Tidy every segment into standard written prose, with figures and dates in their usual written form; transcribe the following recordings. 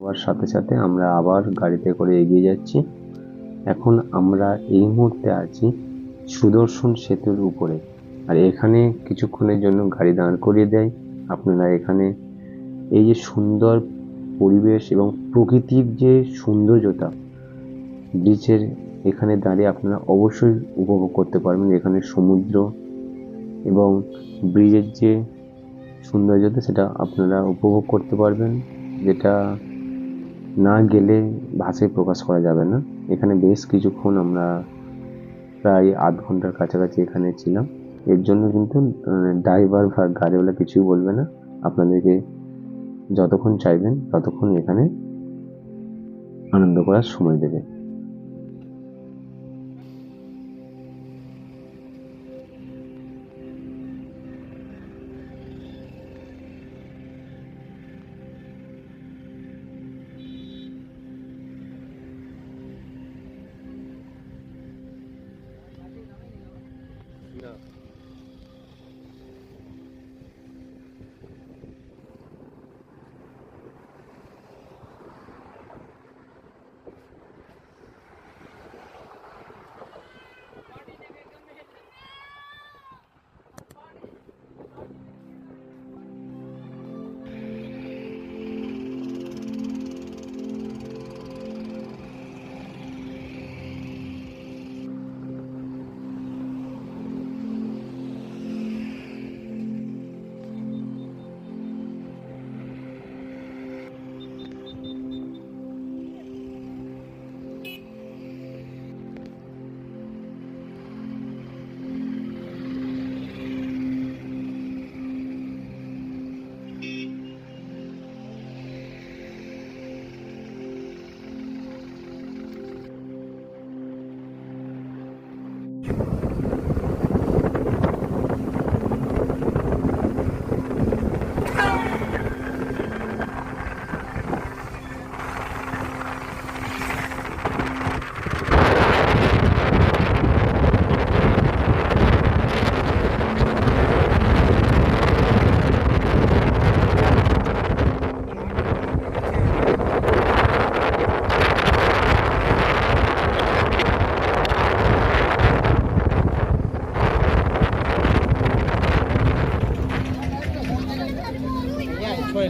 হওয়ার সাথে সাথে আমরা আবার গাড়িতে করে এগিয়ে যাচ্ছি। এখন আমরা এই মুহূর্তে আছি সুদর্শন সেতুর উপরে, আর এখানে কিছুক্ষণের জন্য গাড়ি দাঁড় করিয়ে দেয়। আপনারা এখানে এই যে সুন্দর পরিবেশ এবং প্রকৃতির যে সৌন্দর্যতা, বিচের এখানে দাঁড়িয়ে আপনারা অবশ্যই উপভোগ করতে পারবেন। এখানে সমুদ্র এবং ব্রিজের যে সৌন্দর্যতা সেটা আপনারা উপভোগ করতে পারবেন, যেটা না গেলে ভাষায় প্রকাশ করা যাবে না। এখানে বেশ কিছুক্ষণ আমরা প্রায় আধ ঘন্টার কাছাকাছি এখানে ছিলাম। এর জন্য কিন্তু ড্রাইভার বা গাড়িওয়ালা কিছুই বলবে না, আপনাদেরকে যতক্ষণ চাইবেন ততক্ষণ এখানে আনন্দ করার সময় দেবে।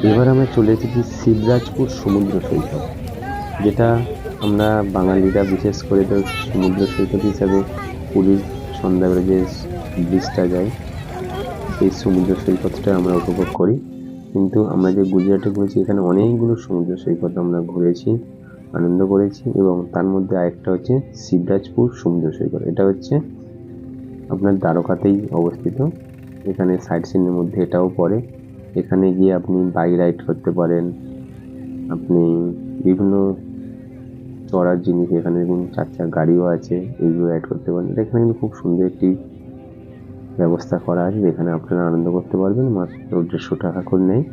এবার আমরা চলে এসেছি শিবরাজপুর সমুদ্র সৈকত, যেটা আমরা বাঙালিরা বিশেষ করে তো সমুদ্র সৈকত হিসাবে পুরীর সন্ধ্যাবেলা যে ব্রিজটা যায় সেই সমুদ্র সৈকতটা আমরা উপভোগ করি। কিন্তু আমরা যে গুজরাটে ঘুরেছি এখানে অনেকগুলো সমুদ্র সৈকত আমরা ঘুরেছি, আনন্দ করেছি, এবং তার মধ্যে আরেকটা হচ্ছে শিবরাজপুর সমুদ্র সৈকত। এটা হচ্ছে আপনার দ্বারকাতেই অবস্থিত। এখানে সাইট সিনের মধ্যে এটাও পড়ে। এখানে গিয়ে আপনি বাইক রাইড করতে পারেন, আপনি বিভিন্ন চড়ার জিনিস, এখানে দেখুন 4 চাকার গাড়িও আছে, এইগুলো রাইড করতে পারেন। এটা এখানে কিন্তু খুব সুন্দর একটি ব্যবস্থা করা আছে যেখানে আপনারা আনন্দ করতে পারবেন, মাত্র 150 টাকা করে নেয়।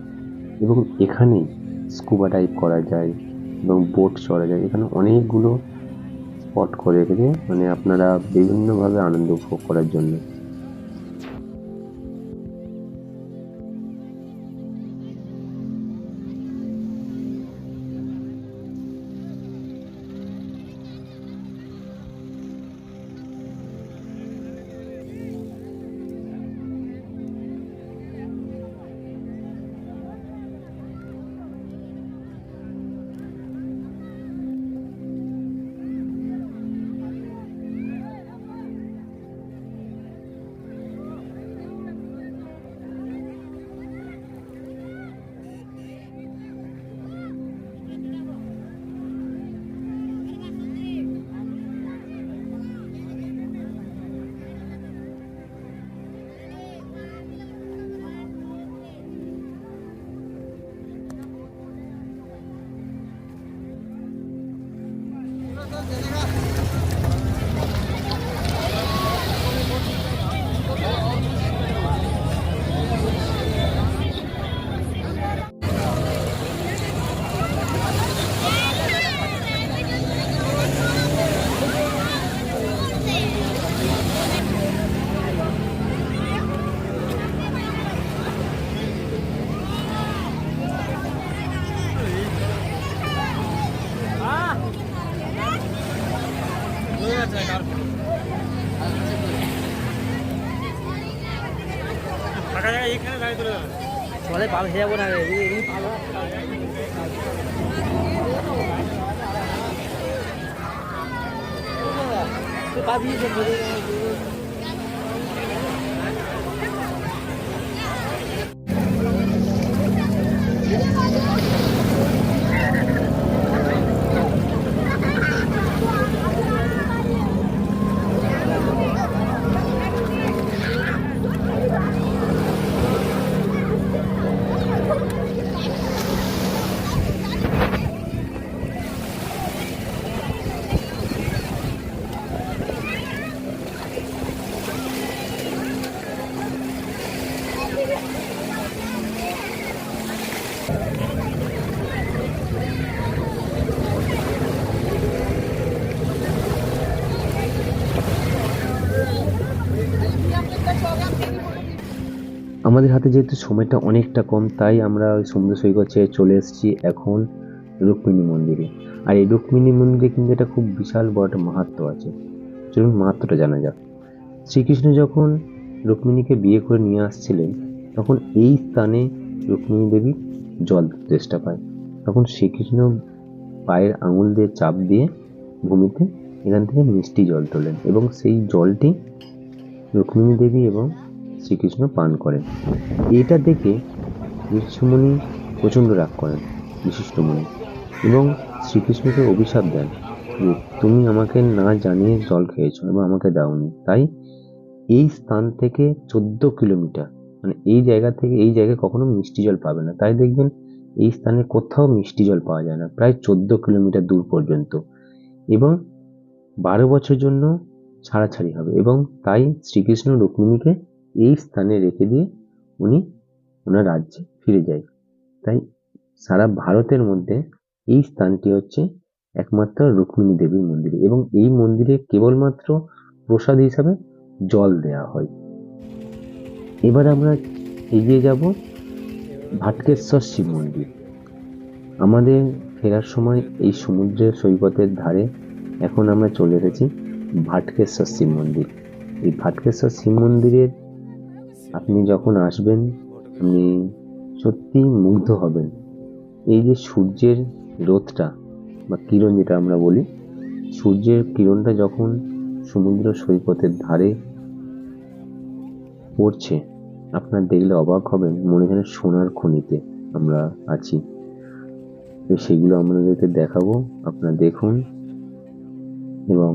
এবং এখানেই স্কুবা ডাইভ করা যায় এবং বোট চড়া যায়। এখানে অনেকগুলো স্পট করে রেখেছে, মানে আপনারা বিভিন্নভাবে আনন্দ উপভোগ করার জন্য। চলে পাল খেয়ে যাবো না রে এই পাল পাবি আমাদের হাতে যেহেতু সময়টা অনেকটা কম, তাই আমরা ওই সমুদ্র সৈকত ছেড়ে চলে এসেছি এখন রুক্মিণী মন্দিরে। আর এই রুক্মিণী মন্দিরে কিন্তু এটা খুব বিশাল বড় একটা মাহাত্ম্য আছে। চলুন মাহাত্ম্যটা জানা যাক। শ্রীকৃষ্ণ যখন রুক্মিণীকে বিয়ে করে নিয়ে আসছিলেন, তখন এই স্থানে রুক্মিণী দেবী জল তেষ্টা পায়। তখন শ্রীকৃষ্ণ পায়ের আঙুল দিয়ে চাপ দিয়ে ভূমিতে এখান থেকে মিষ্টি জল তোলেন এবং সেই জলটি রুক্মিণী দেবী এবং শ্রীকৃষ্ণ পান করেন। এটা দেখে ঋষিমুনি প্রচণ্ড রাগ করেন, বিশিষ্ট মুনি, এবং শ্রীকৃষ্ণকে অভিশাপ দেন যে তুমি আমাকে না জানিয়ে জল খেয়েছো এবং আমাকে দাওনি। তাই এই স্থান থেকে 14 কিলোমিটার, মানে এই জায়গা থেকে এই জায়গায় কখনো মিষ্টি জল পাবে না। তাই দেখবেন এই স্থানে কোথাও মিষ্টি জল পাওয়া যায় না, প্রায় 14 কিলোমিটার দূর পর্যন্ত। এবং 12 বছর জন্য ছাড়াছাড়ি হবে এবং তাই শ্রীকৃষ্ণ রুক্মিণীকে এই স্থানে রেখে দিয়ে উনি ওনার রাজ্যে ফিরে যায়। তাই সারা ভারতের মধ্যে এই স্থানটি হচ্ছে একমাত্র রুক্মিণী দেবীর মন্দির এবং এই মন্দিরে কেবলমাত্র প্রসাদ হিসাবে জল দেওয়া হয়। এবার আমরা এগিয়ে যাব ভাটকেশ্বর শিব মন্দির। আমাদের ফেরার সময় এই সমুদ্রের সৈকতের ধারে এখন আমরা চলে এসেছি ভাটকেশ্বর শিব মন্দির। এই ভাটকেশ্বর শিব মন্দিরের আপনি যখন আসবেন আপনি সত্যি মুগ্ধ হবেন। এই যে সূর্যের রোদটা বা কিরণ যেটা আমরা বলি, সূর্যের কিরণটা যখন সমুদ্র সৈকতের ধারে পড়ছে, আপনার দেখলে অবাক হবেন, মনে হয় সোনার খনিতে আমরা আছি। তো সেগুলো আপনাদেরকে দেখাবো, আপনারা দেখুন এবং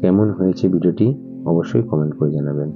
কেমন হয়েছে ভিডিওটি অবশ্যই কমেন্ট করে জানাবেন।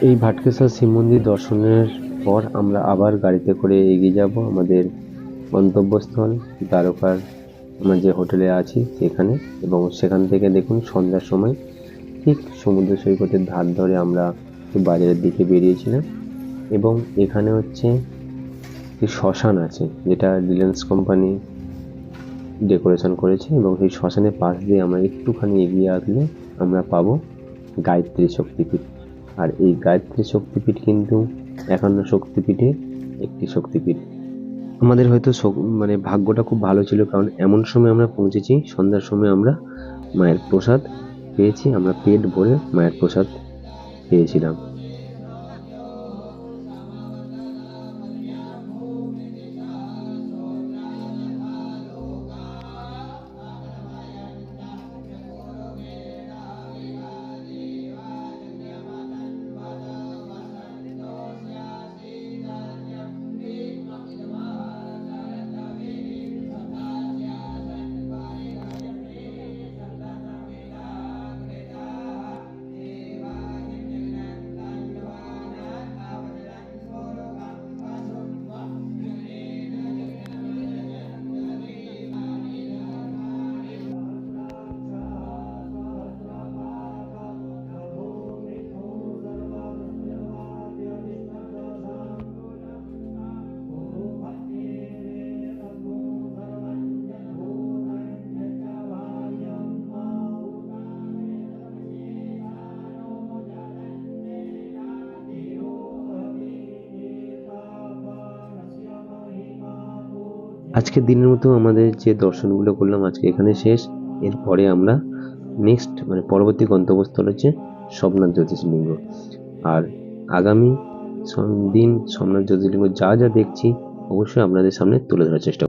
এই ভাটকেশ্বর শিব মন্দির দর্শনের পর আমরা আবার গাড়িতে করে এগিয়ে যাব আমাদের গন্তব্যস্থল দ্বারকার আমরা যে হোটেলে আছি সেখানে, এবং সেখান থেকে দেখুন সন্ধ্যার সময় ঠিক সমুদ্র সৈকতের ধার ধরে আমরা একটু বাজারের দিকে বেরিয়েছিলাম। এবং এখানে হচ্ছে একটি শ্মশান আছে যেটা রিলায়েন্স কোম্পানি ডেকোরেশন করেছে, এবং সেই শ্মশানের পাশ দিয়ে আমরা একটুখানি এগিয়ে আসলে আমরা পাবো গায়ত্রী শক্তিপীঠ। আর এই গায়ত্রী শক্তিপীঠ কিন্তু 51 শক্তিপীঠে একটি শক্তিপীঠ। আমাদের হয়তো মানে ভাগ্যটা খুব ভালো ছিল, কারণ এমন সময় আমরা পৌঁছেছি, সন্ধ্যার সময় আমরা মায়ের প্রসাদ পেয়েছি, আমরা পেট ভরে মায়ের প্রসাদ পেয়েছিলাম। আজকের দিনের মতো আমাদের যে দর্শনগুলো করলাম আজকে এখানে শেষ। এরপরে আমরা নেক্সট মানে পরবর্তী গন্তব্যস্থল হচ্ছে সোমনাথ জ্যোতির্লিঙ্গ। আর আগামী দিন সোমনাথ জ্যোতির্লিঙ্গ যা যা দেখছি অবশ্যই আপনাদের সামনে তুলে ধরার চেষ্টা